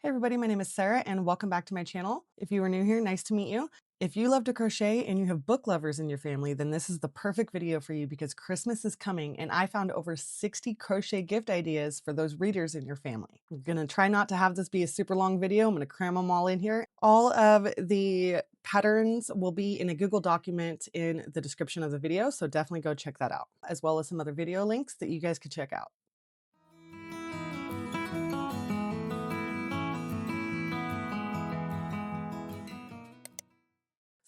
Hey everybody, my name is Sarah and welcome back to my channel. If you are new here, nice to meet you. If you love to crochet and you have book lovers in your family, then this is the perfect video for you because Christmas is coming and I found over 60 crochet gift ideas for those readers in your family. I'm gonna try not to have this be a super long video. I'm gonna cram them all in here. All of the patterns will be in a Google document in the description of the video, so definitely go check that out, as well as some other video links that you guys could check out.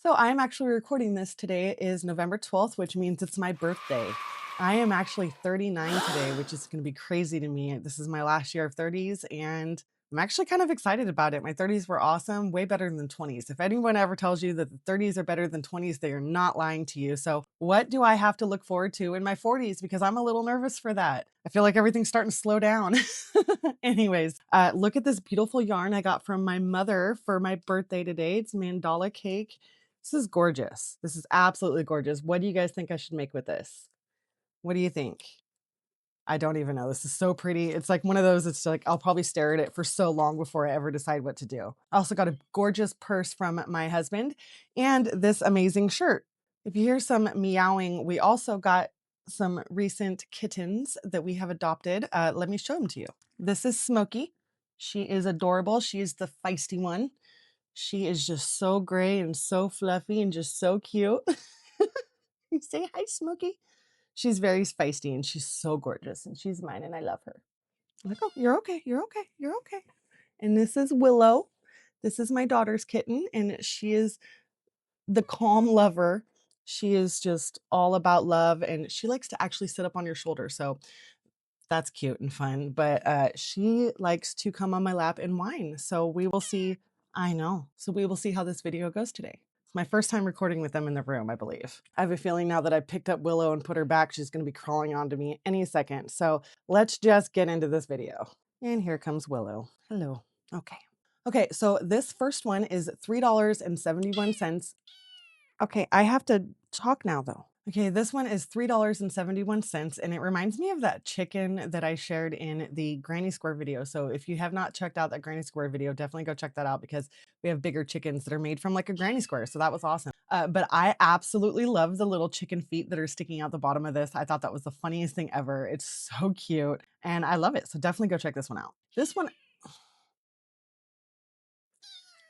So I'm actually recording this. Today is November 12th, which means it's my birthday. I am actually 39 today, which is going to be crazy to me. This is my last year of 30s and I'm actually kind of excited about it. My 30s were awesome, way better than 20s. If anyone ever tells you that the 30s are better than 20s, they are not lying to you. So what do I have to look forward to in my 40s? Because I'm a little nervous for that. I feel like everything's starting to slow down. Anyways, look at this beautiful yarn I got from my mother for my birthday today. It's mandala cake. This is gorgeous. This is absolutely gorgeous. What do you guys think I should make with this? What do you think? I don't even know. This is so pretty. It's like one of those, it's like I'll probably stare at it for so long before I ever decide what to do. I also got a gorgeous purse from my husband and this amazing shirt. If you hear some meowing, we also got some recent kittens that we have adopted. Let me show them to you. This is Smokey. She is adorable. She is the feisty one. She is just so gray and so fluffy and just so cute. You say hi, Smokey. She's very feisty and she's so gorgeous and she's mine and I love her. I'm like, oh, you're okay. You're okay. You're okay. And this is Willow. This is my daughter's kitten and she is the calm lover. She is just all about love and she likes to actually sit up on your shoulder. So that's cute and fun, but she likes to come on my lap and whine. So we will see. I know. So we will see how this video goes today. It's my first time recording with them in the room, I believe. I have a feeling now that I picked up Willow and put her back, she's going to be crawling onto me any second. So let's just get into this video. And here comes Willow. Hello. Okay. Okay, so this first one is $3.71. Okay, I have to talk now though. Okay, this one is $3.71, and it reminds me of that chicken that I shared in the Granny Square video. So if you have not checked out that Granny Square video, definitely go check that out because we have bigger chickens that are made from like a Granny Square. So that was awesome. But I absolutely love the little chicken feet that are sticking out the bottom of this. I thought that was the funniest thing ever. It's so cute and I love it. So definitely go check this one out. This one,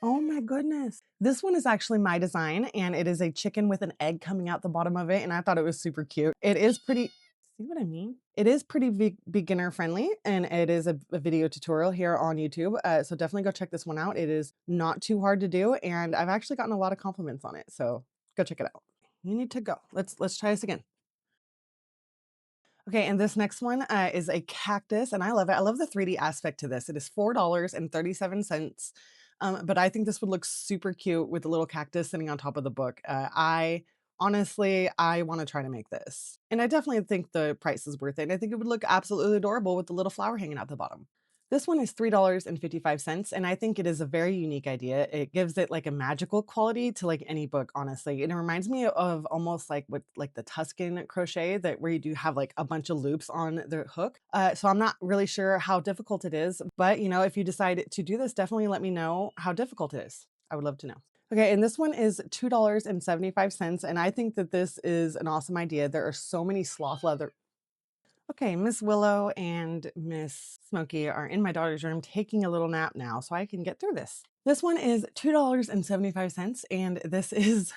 oh my goodness. This one is actually my design and it is a chicken with an egg coming out the bottom of it. And I thought it was super cute. It is pretty, see what I mean? It is pretty beginner friendly and it is a video tutorial here on YouTube. So definitely go check this one out. It is not too hard to do. And I've actually gotten a lot of compliments on it. So go check it out. You need to go. Let's try this again. Okay, and this next one is a cactus, and I love it. I love the 3D aspect to this. It is $4.37, but I think this would look super cute with the little cactus sitting on top of the book. I honestly, I want to try to make this, and I definitely think the price is worth it. I think it would look absolutely adorable with the little flower hanging out the bottom. This one is $3.55, and I think it is a very unique idea. It gives it like a magical quality to like any book, honestly. And it reminds me of almost like with like the Tuscan crochet that where you do have like a bunch of loops on the hook. So I'm not really sure how difficult it is, but you know, if you decide to do this, definitely let me know how difficult it is. I would love to know. Okay, and this one is $2.75, and I think that this is an awesome idea. There are so many sloth leather. Okay, Miss Willow and Miss Smokey are in my daughter's room taking a little nap now, so I can get through this. This one is $2.75, and this is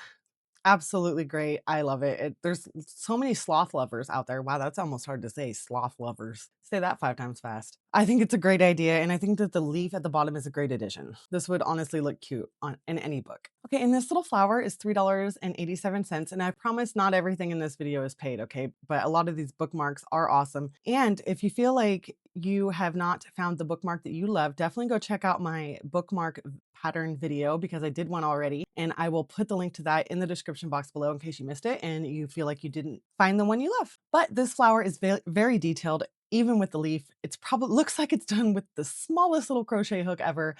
absolutely great. I love it. There's so many sloth lovers out there. Wow, that's almost hard to say, sloth lovers. Say that 5 times fast. I think it's a great idea, and I think that the leaf at the bottom is a great addition. This would honestly look cute in any book. Okay, and this little flower is $3.87, and I promise not everything in this video is paid, okay? But a lot of these bookmarks are awesome. And if you feel like you have not found the bookmark that you love, definitely go check out my bookmark pattern video because I did one already, and I will put the link to that in the description box below in case you missed it and you feel like you didn't find the one you love. But this flower is very detailed, even with the leaf. It's probably looks like it's done with the smallest little crochet hook ever.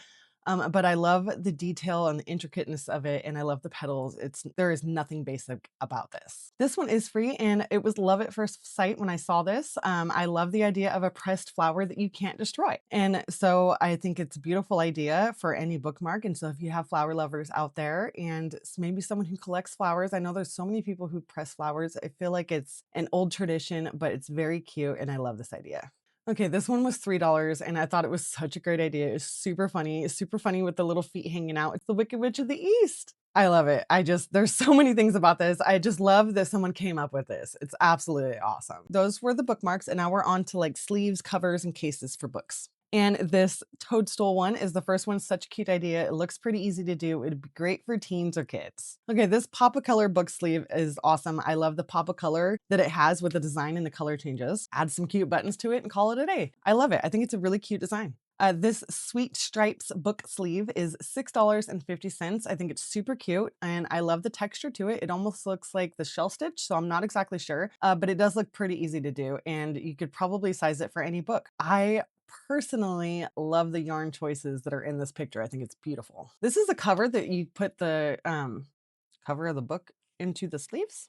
But I love the detail and the intricateness of it, and I love the petals. There is nothing basic about this. This one is free, and it was love at first sight when I saw this. I love the idea of a pressed flower that you can't destroy, and so I think it's a beautiful idea for any bookmark. And so if you have flower lovers out there, and maybe someone who collects flowers, I know there's so many people who press flowers. I feel like it's an old tradition, but it's very cute, and I love this idea. Okay, this one was $3, and I thought it was such a great idea. It's super funny. It's super funny with the little feet hanging out. It's the Wicked Witch of the East. I love it. There's so many things about this. I just love that someone came up with this. It's absolutely awesome. Those were the bookmarks, and now we're on to like sleeves, covers, and cases for books. And this toadstool one is the first one. Such a cute idea. It looks pretty easy to do. It'd be great for teens or kids. Okay, this pop of color book sleeve is awesome. I love the pop of color that it has with the design and the color changes. Add some cute buttons to it and call it a day. I love it. I think it's a really cute design. This Sweet Stripes book sleeve is $6.50. I think it's super cute, and I love the texture to it. It almost looks like the shell stitch, so I'm not exactly sure, but it does look pretty easy to do, and you could probably size it for any book. I personally love the yarn choices that are in this picture. I think it's beautiful. This is a cover that you put the cover of the book into the sleeves.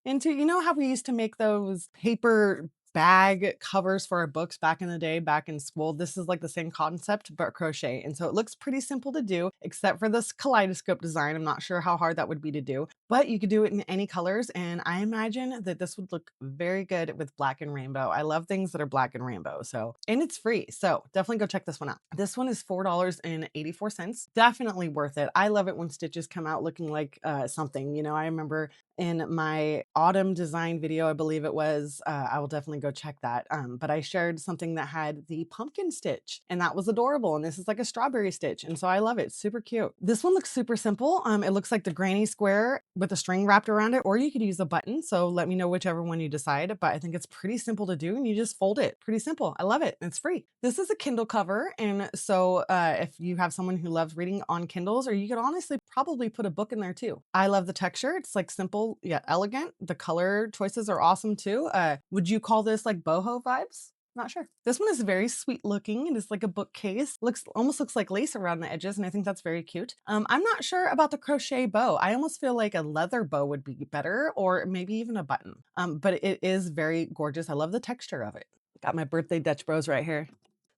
You know how we used to make those paper bag covers for our books back in the day, back in school? This is like the same concept, but crochet. And so it looks pretty simple to do, except for this kaleidoscope design. I'm not sure how hard that would be to do, but you could do it in any colors. And I imagine that this would look very good with black and rainbow. I love things that are black and rainbow. And it's free. So definitely go check this one out. This one is $4.84. Definitely worth it. I love it when stitches come out looking like something. I remember in my autumn design video, I believe it was, I will definitely go check that. But I shared something that had the pumpkin stitch, and that was adorable. And this is like a strawberry stitch. And so I love it. Super cute. This one looks super simple. It looks like the granny square with a string wrapped around it, or you could use a button. So let me know whichever one you decide. But I think it's pretty simple to do, and you just fold it. Pretty simple. I love it. It's free. This is a Kindle cover. And so if you have someone who loves reading on Kindles, or you could honestly probably put a book in there too. I love the texture. It's like simple yet elegant. The color choices are awesome too. Would you call this like boho vibes? Not sure. This one is very sweet looking. It is like a bookcase. Almost looks like lace around the edges, and I think that's very cute. I'm not sure about the crochet bow. I almost feel like a leather bow would be better, or maybe even a button. But it is very gorgeous. I love the texture of it. Got my birthday Dutch bros right here.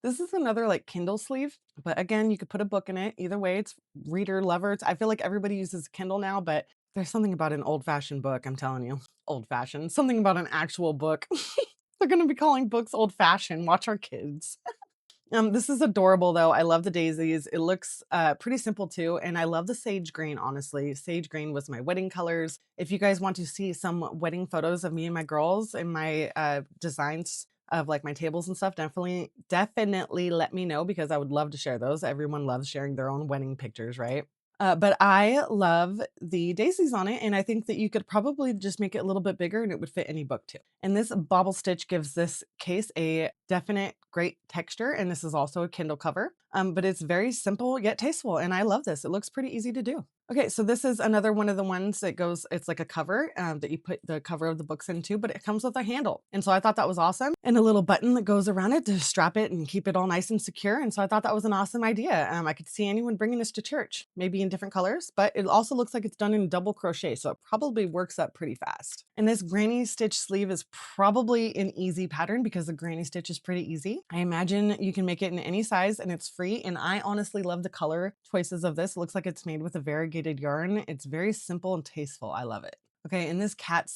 This is another like Kindle sleeve, but again, you could put a book in it. Either way, it's reader lover. I feel like everybody uses Kindle now, but there's something about an old-fashioned book, I'm telling you. Old-fashioned. Something about an actual book. They're gonna be calling books old-fashioned. Watch our kids. This is adorable though. I love the daisies. It looks pretty simple too, and I love the sage green, honestly. Sage green was my wedding colors. If you guys want to see some wedding photos of me and my girls and my designs of like my tables and stuff, definitely let me know, because I would love to share those. Everyone loves sharing their own wedding pictures, right? But I love the daisies on it, and I think that you could probably just make it a little bit bigger and it would fit any book too. And this bobble stitch gives this case a definite great texture, and this is also a Kindle cover. But it's very simple yet tasteful, and I love this. It looks pretty easy to do. Okay, so this is another one of the ones that it's like a cover that you put the cover of the books into, but it comes with a handle. And so I thought that was awesome. And a little button that goes around it to strap it and keep it all nice and secure. And so I thought that was an awesome idea. I could see anyone bringing this to church, maybe in different colors, but it also looks like it's done in double crochet. So it probably works up pretty fast. And this granny stitch sleeve is probably an easy pattern because the granny stitch is pretty easy. I imagine you can make it in any size and it's free. And I honestly love the color choices of this. It looks like it's made with a variegated yarn. It's very simple and tasteful. I love it. Okay, and this cat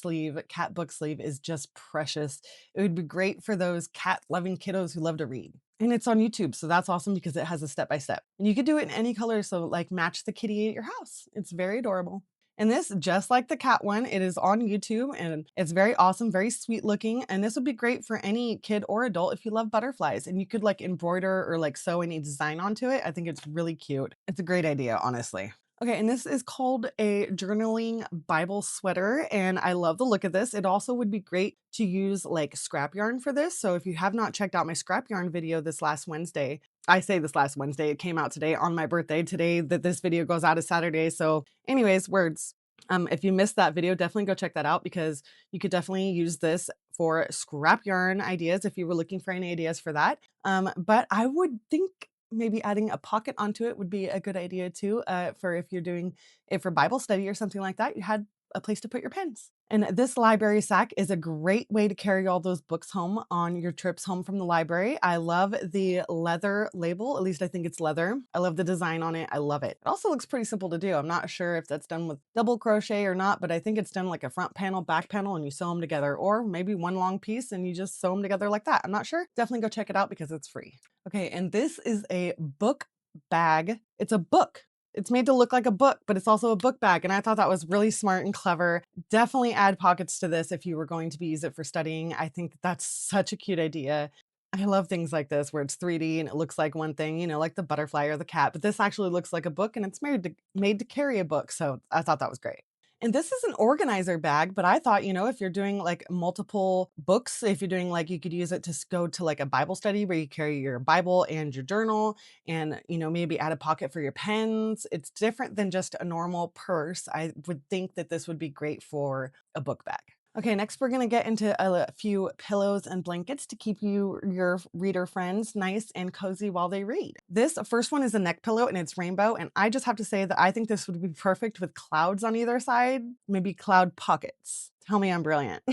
book sleeve is just precious. It would be great for those cat-loving kiddos who love to read. And it's on YouTube, so that's awesome because it has a step-by-step. And you could do it in any color, so like match the kitty at your house. It's very adorable. And this, just like the cat one, it is on YouTube and it's very awesome, very sweet looking. And this would be great for any kid or adult if you love butterflies, and you could like embroider or like sew any design onto it. I think it's really cute. It's a great idea, honestly. Okay, and this is called a journaling Bible sweater, and I love the look of this. It also would be great to use like scrap yarn for this. So if you have not checked out my scrap yarn video this last Wednesday, I say this last Wednesday, it came out today on my birthday. Today that this video goes out is Saturday. So anyways, words. If you missed that video, definitely go check that out because you could definitely use this for scrap yarn ideas if you were looking for any ideas for that. But I would think maybe adding a pocket onto it would be a good idea too, for if you're doing it for Bible study or something like that, you had a place to put your pens. And this library sack is a great way to carry all those books home on your trips home from the library. I love the leather label, at least I think it's leather. I love the design on it. I love it. It also looks pretty simple to do. I'm not sure if that's done with double crochet or not, but I think it's done like a front panel, back panel, and you sew them together, or maybe one long piece and you just sew them together like that. I'm not sure. Definitely go check it out because it's free. Okay, and this is a book bag. It's a book. It's made to look like a book, but it's also a book bag. And I thought that was really smart and clever. Definitely add pockets to this if you were going to use it for studying. I think that's such a cute idea. I love things like this where it's 3D and it looks like one thing, like the butterfly or the cat, but this actually looks like a book and it's made to carry a book. So I thought that was great. And this is an organizer bag, but I thought, if you're doing like multiple books, if you're doing like, you could use it to go to like a Bible study where you carry your Bible and your journal and, maybe add a pocket for your pens. It's different than just a normal purse. I would think that this would be great for a book bag. Okay, next we're going to get into a few pillows and blankets to keep your reader friends nice and cozy while they read. This first one is a neck pillow and it's rainbow, and I just have to say that I think this would be perfect with clouds on either side, maybe cloud pockets. Tell me I'm brilliant.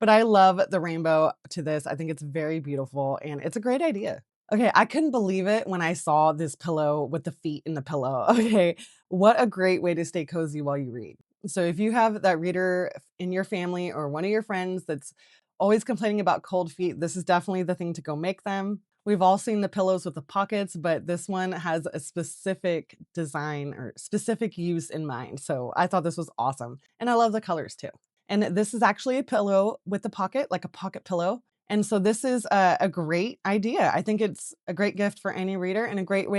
But I love the rainbow to this. I think it's very beautiful and it's a great idea. Okay, I couldn't believe it when I saw this pillow with the feet in the pillow. Okay, what a great way to stay cozy while you read. So if you have that reader in your family or one of your friends that's always complaining about cold feet, this is definitely the thing to go make them. We've all seen the pillows with the pockets, but this one has a specific design or specific use in mind. So I thought this was awesome. And I love the colors too. And this is actually a pillow with a pocket, like a pocket pillow. And so this is a great idea. I think it's a great gift for any reader and a great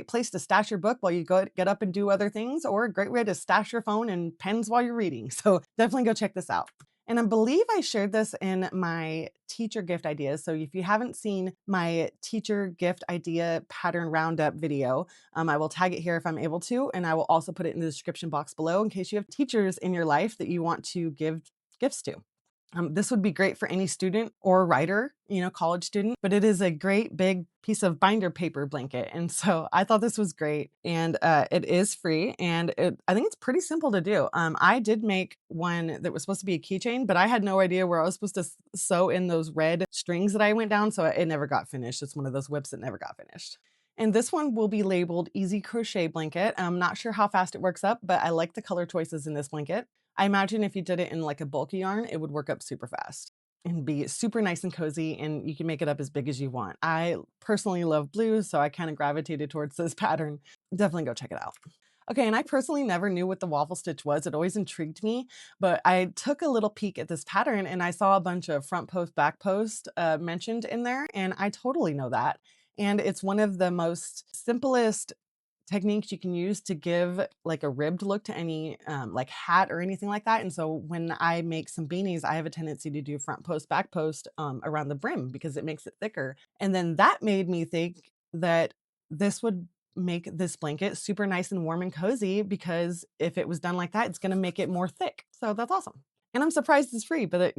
place to stash your book while you go get up and do other things, or a great way to stash your phone and pens while you're reading. So definitely go check this out. And I believe I shared this in my teacher gift ideas. So if you haven't seen my teacher gift idea pattern roundup video, I will tag it here if I'm able to. And I will also put it in the description box below in case you have teachers in your life that you want to give gifts to. This would be great for any student or writer, college student, but it is a great big piece of binder paper blanket. And so I thought this was great, and it is free, and I think it's pretty simple to do. I did make one that was supposed to be a keychain, but I had no idea where I was supposed to sew in those red strings that I went down, so it never got finished. It's one of those whips that never got finished. And this one will be labeled Easy Crochet Blanket. I'm not sure how fast it works up, but I like the color choices in this blanket. I imagine if you did it in like a bulky yarn, it would work up super fast and be super nice and cozy, and you can make it up as big as you want. I personally love blue, so I kind of gravitated towards this pattern. Definitely go check it out. Okay, and I personally never knew what the waffle stitch was. It always intrigued me, but I took a little peek at this pattern and I saw a bunch of front post, back post mentioned in there, and I totally know that. And it's one of the most simplest techniques you can use to give like a ribbed look to any like hat or anything like that. And so when I make some beanies, I have a tendency to do front post, back post around the brim because it makes it thicker. And then that made me think that this would make this blanket super nice and warm and cozy, because if it was done like that, it's going to make it more thick. So that's awesome. And I'm surprised it's free, but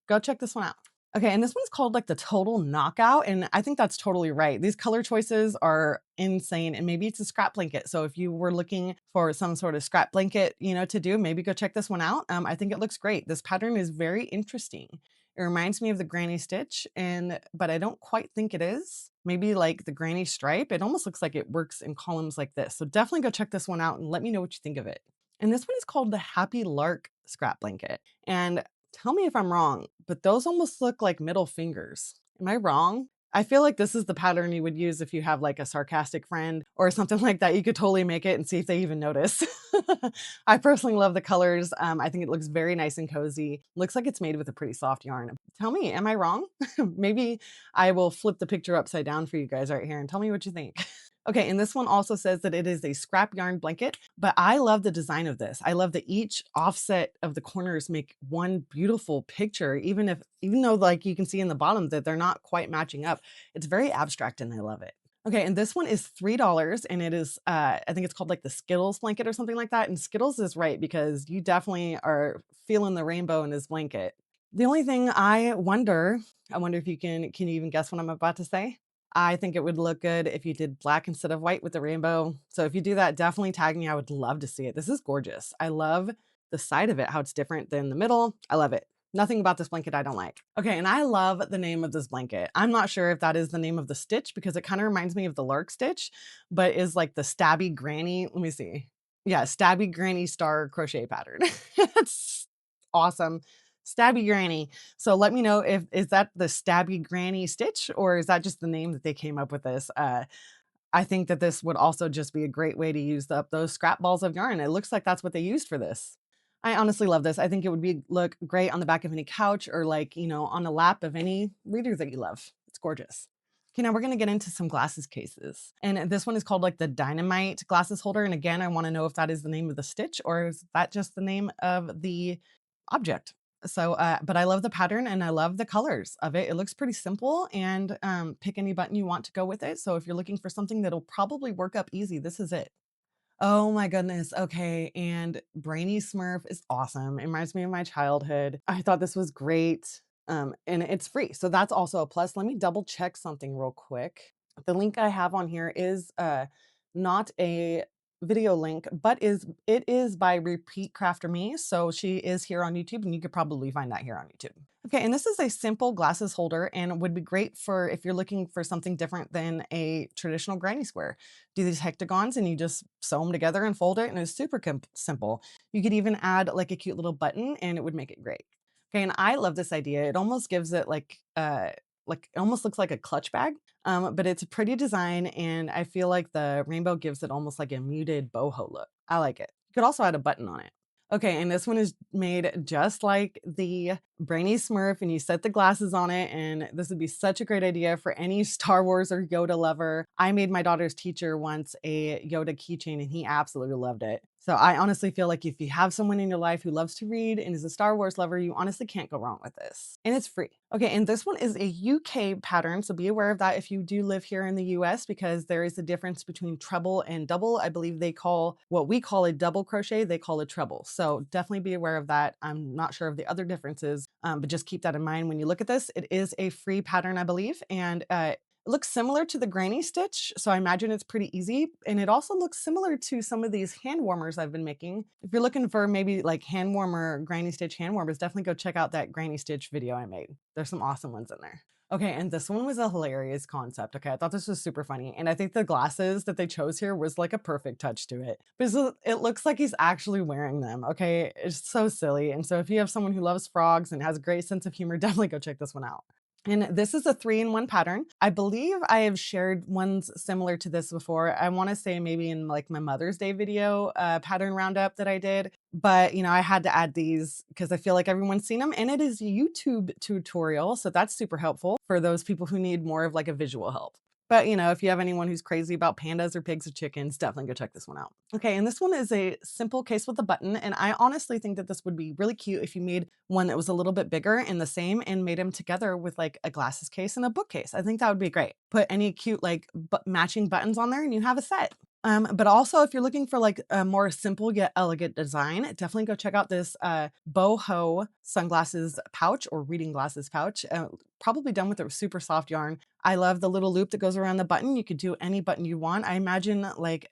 go check this one out. Okay, and this one's called like the Total Knockout, and I think that's totally right. These color choices are insane, and maybe it's a scrap blanket. So if you were looking for some sort of scrap blanket, to do, maybe go check this one out. I think it looks great. This pattern is very interesting. It reminds me of the granny stitch, but I don't quite think it is. Maybe like the granny stripe. It almost looks like it works in columns like this. So definitely go check this one out and let me know what you think of it. And this one is called the Happy Lark scrap blanket. And tell me if I'm wrong, but those almost look like middle fingers. Am I wrong? I feel like this is the pattern you would use if you have like a sarcastic friend or something like that. You could totally make it and see if they even notice. I personally love the colors. I think it looks very nice and cozy. Looks like it's made with a pretty soft yarn. Tell me, am I wrong? Maybe I will flip the picture upside down for you guys right here and tell me what you think. Okay, and this one also says that it is a scrap yarn blanket, but I love the design of this. I love that each offset of the corners make one beautiful picture, even though like you can see in the bottom that they're not quite matching up. It's very abstract and I love it. Okay, and this one is $3 and it is, I think it's called like the Skittles blanket or something like that. And Skittles is right because you definitely are feeling the rainbow in this blanket. The only thing I wonder if can you even guess what I'm about to say? I think it would look good if you did black instead of white with the rainbow. So if you do that, definitely tag me. I would love to see it. This is gorgeous. I love the side of it, how it's different than the middle. I love it. Nothing about this blanket I don't like. Okay, and I love the name of this blanket. I'm not sure if that is the name of the stitch because it kind of reminds me of the lark stitch, but is like the stabby granny. Let me see. Yeah, stabby granny star crochet pattern. It's awesome. Stabby granny. So let me know if is that the stabby granny stitch or is that just the name that they came up with this? I think that this would also just be a great way to use up those scrap balls of yarn. It looks like that's what they used for this. I honestly love this. I think it would be look great on the back of any couch or like, on the lap of any reader that you love. It's gorgeous. Okay, now we're gonna get into some glasses cases. And this one is called like the dynamite glasses holder. And again, I wanna know if that is the name of the stitch or is that just the name of the object. So, but I love the pattern and I love the colors of it. It looks pretty simple and pick any button you want to go with it. So if you're looking for something that'll probably work up easy, this is it. Oh my goodness. Okay. And Brainy Smurf is awesome. It reminds me of my childhood. I thought this was great. And it's free. So that's also a plus. Let me double check something real quick. The link I have on here is not a video link, but it is by Repeat Crafter Me. So she is here on YouTube and you could probably find that here on YouTube. Okay, and this is a simple glasses holder and would be great for if you're looking for something different than a traditional granny square. Do these hectagons and you just sew them together and fold it and it's super simple. You could even add like a cute little button and it would make it great. Okay, and I love this idea. It almost gives it like it almost looks like a clutch bag, but it's a pretty design, and I feel like the rainbow gives it almost like a muted boho look. I like it. You could also add a button on it. Okay, and this one is made just like the Brainy Smurf, and you set the glasses on it, and this would be such a great idea for any Star Wars or Yoda lover. I made my daughter's teacher once a Yoda keychain, and he absolutely loved it. So I honestly feel like if you have someone in your life who loves to read and is a Star Wars lover, you honestly can't go wrong with this. And it's free. Okay, and this one is a UK pattern, so be aware of that if you do live here in the US because there is a difference between treble and double. I believe they call what we call a double crochet, they call a treble. So definitely be aware of that. I'm not sure of the other differences, but just keep that in mind when you look at this. It is a free pattern, I believe, and it looks similar to the granny stitch, so I imagine it's pretty easy. And it also looks similar to some of these hand warmers I've been making. If you're looking for maybe like hand warmer, granny stitch hand warmers, definitely go check out that granny stitch video I made. There's some awesome ones in there. Okay, and this one was a hilarious concept. Okay, I thought this was super funny. And I think the glasses that they chose here was like a perfect touch to it. Because it looks like he's actually wearing them. Okay, it's so silly. And so if you have someone who loves frogs and has a great sense of humor, definitely go check this one out. And this is a 3-in-1 pattern. I believe I have shared ones similar to this before. I want to say maybe in like my Mother's Day video pattern roundup that I did. But, I had to add these because I feel like everyone's seen them and it is a YouTube tutorial. So that's super helpful for those people who need more of like a visual help. But, if you have anyone who's crazy about pandas or pigs or chickens, definitely go check this one out. Okay, and this one is a simple case with a button. And I honestly think that this would be really cute if you made one that was a little bit bigger and the same and made them together with like a glasses case and a bookcase. I think that would be great. Put any cute like matching buttons on there and you have a set. But also if you're looking for like a more simple yet elegant design, definitely go check out this boho sunglasses pouch or reading glasses pouch, probably done with a super soft yarn. I love the little loop that goes around the button. You could do any button you want. I imagine like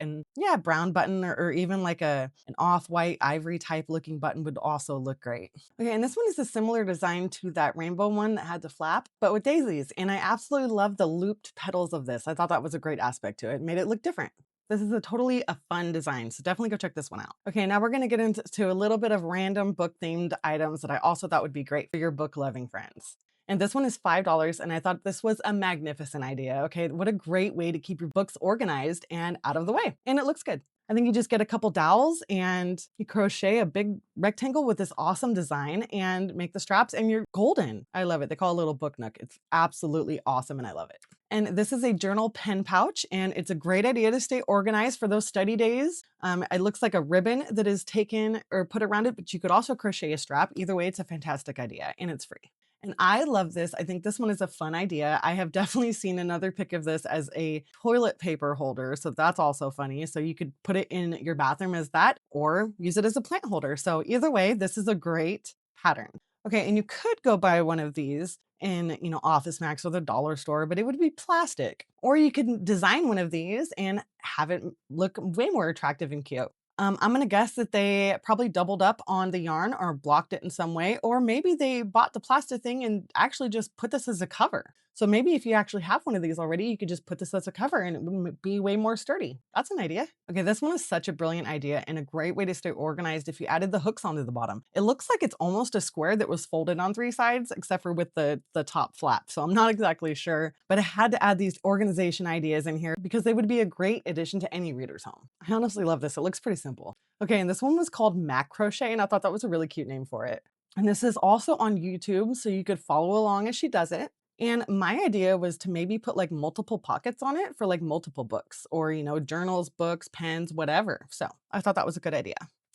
brown button or even like an off-white ivory type looking button would also look great. Okay, and this one is a similar design to that rainbow one that had the flap, but with daisies. And I absolutely love the looped petals of this. I thought that was a great aspect to it. It made it look different. This is a fun design, so definitely go check this one out. Okay, now we're gonna get into a little bit of random book themed items that I also thought would be great for your book loving friends. And this one is $5, and I thought this was a magnificent idea. Okay, what a great way to keep your books organized and out of the way. And it looks good. I think you just get a couple dowels and you crochet a big rectangle with this awesome design and make the straps and you're golden. I love it. They call it a little book nook. It's absolutely awesome and I love it. And this is a journal pen pouch and it's a great idea to stay organized for those study days. It looks like a ribbon that is taken or put around it, but you could also crochet a strap. Either way, it's a fantastic idea and it's free. And I love this. I think this one is a fun idea. I have definitely seen another pic of this as a toilet paper holder. So that's also funny. So you could put it in your bathroom as that or use it as a plant holder. So either way, this is a great pattern. Okay, and you could go buy one of these in, Office Max or the dollar store, but it would be plastic. Or you could design one of these and have it look way more attractive and cute. I'm gonna guess that they probably doubled up on the yarn or blocked it in some way, or maybe they bought the plastic thing and actually just put this as a cover. So maybe if you actually have one of these already, you could just put this as a cover and it would be way more sturdy. That's an idea. Okay, this one is such a brilliant idea and a great way to stay organized if you added the hooks onto the bottom. It looks like it's almost a square that was folded on three sides, except for with the top flap. So I'm not exactly sure, but I had to add these organization ideas in here because they would be a great addition to any reader's home. I honestly love this. It looks pretty simple. Okay, and this one was called Mac Crochet, and I thought that was a really cute name for it. And this is also on YouTube, so you could follow along as she does it. And my idea was to maybe put like multiple pockets on it for like multiple books or, journals, books, pens, whatever. So I thought that was a good idea.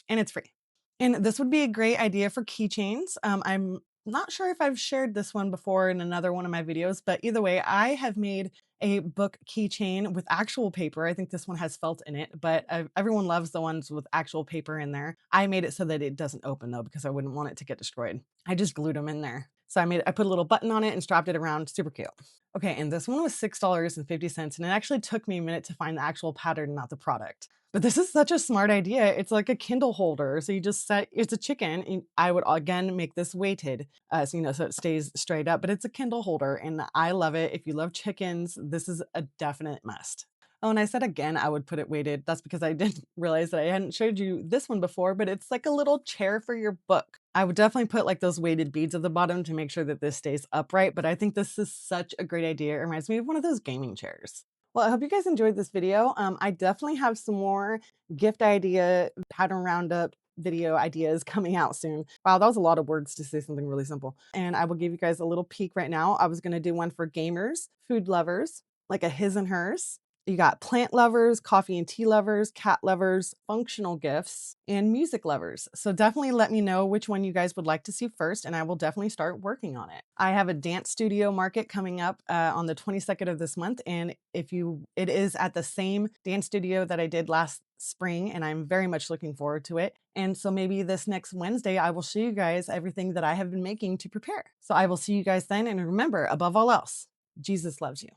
And it's free. And this would be a great idea for keychains. I'm not sure if I've shared this one before in another one of my videos, but either way, I have made a book keychain with actual paper. I think this one has felt in it, but everyone loves the ones with actual paper in there. I made it so that it doesn't open though, because I wouldn't want it to get destroyed. I just glued them in there. So I put a little button on it and strapped it around. Super cute. Okay, and this one was $6.50, and it actually took me a minute to find the actual pattern, not the product. But this is such a smart idea. It's like a Kindle holder. So you just set it's a chicken. And I would again make this weighted, so it stays straight up. But it's a Kindle holder, and I love it. If you love chickens, this is a definite must. Oh, and I said again I would put it weighted. That's because I didn't realize that I hadn't showed you this one before, but it's like a little chair for your book. I would definitely put like those weighted beads at the bottom to make sure that this stays upright, but I think this is such a great idea. It reminds me of one of those gaming chairs. Well, I hope you guys enjoyed this video. I definitely have some more gift idea pattern roundup video ideas coming out soon. Wow, that was a lot of words to say something really simple. And I will give you guys a little peek right now. I was going to do one for gamers, food lovers, like a his and hers. You got plant lovers, coffee and tea lovers, cat lovers, functional gifts, and music lovers. So definitely let me know which one you guys would like to see first, and I will definitely start working on it. I have a dance studio market coming up on the 22nd of this month, and it is at the same dance studio that I did last spring, and I'm very much looking forward to it. And so maybe this next Wednesday, I will show you guys everything that I have been making to prepare. So I will see you guys then, and remember, above all else, Jesus loves you.